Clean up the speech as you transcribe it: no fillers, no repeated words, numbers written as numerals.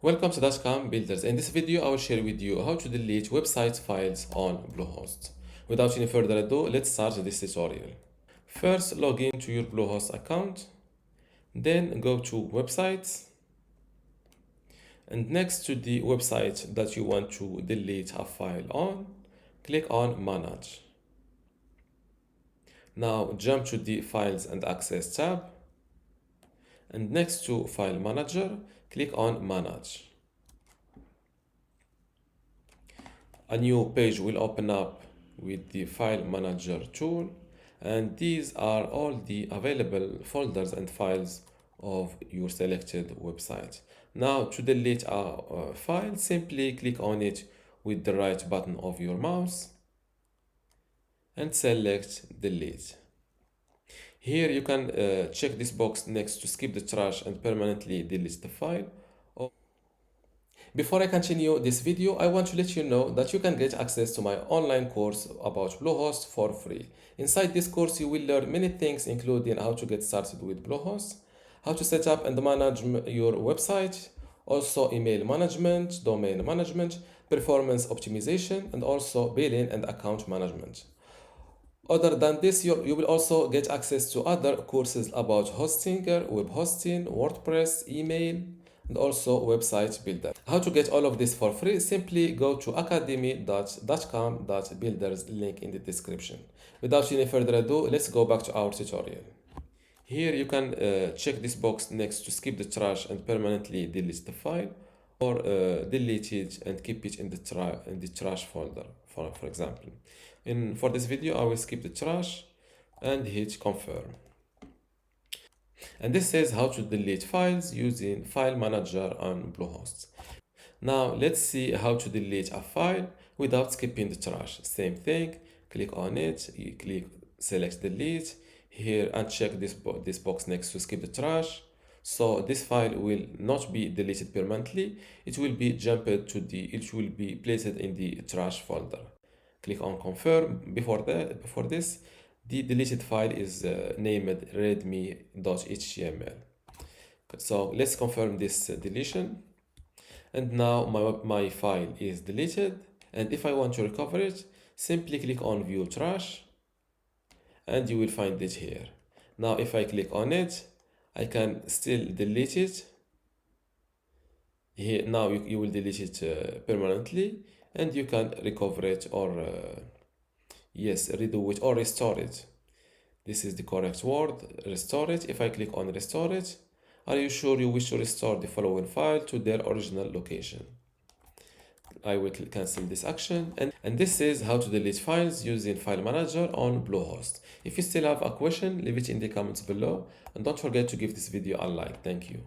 Welcome to dotcom.builders. In this video, I will share with you how to delete website files on Bluehost. Without any further ado, let's start this tutorial. First, log in to your Bluehost account. Then go to Websites. And next to the website that you want to delete a file on, click on Manage. Now jump to the Files and Access tab. And next to File Manager, click on Manage. A new page will open up with the File Manager tool, and these are all the available folders and files of your selected website. Now to delete a file, simply click on it with the right button of your mouse and select Delete. Here you can check this box next to skip the trash and permanently delete the file. Before I continue this video, I want to let you know that you can get access to my online course about Bluehost for free. Inside this course, you will learn many things, including how to get started with Bluehost, how to set up and manage your website, also email management, domain management, performance optimization, and also billing and account management. Other than this, you will also get access to other courses about hosting, web hosting, WordPress, email, and also website builder. How to get all of this for free? Simply go to academy.dotcom.builders, link in the description. Without any further ado, let's go back to our tutorial. Here you can check this box next to skip the trash and permanently delete the file, or delete it and keep it in the trash folder, for example. For this video, I will skip the trash and hit confirm. And this says how to delete files using File Manager on Bluehost. Now let's see how to delete a file without skipping the trash. Same thing, click on it, you select delete here and check this box next to skip the trash. So this file will not be deleted permanently. It will be it will be placed in the trash folder. Click on confirm. Before this, the deleted file is named readme.html. So let's confirm this deletion. And now my file is deleted. And if I want to recover it, simply click on view trash and you will find it here. Now if I click on it, I can still delete it. Here now you will delete it permanently, and you can recover it or redo it or restore it. This is the correct word, restore it. If I click on restore it, are you sure you wish to restore the following file to their original location? I will cancel this action. And this is how to delete files using File Manager on Bluehost. If you still have a question, leave it in the comments below, and don't forget to give this video a like. Thank you.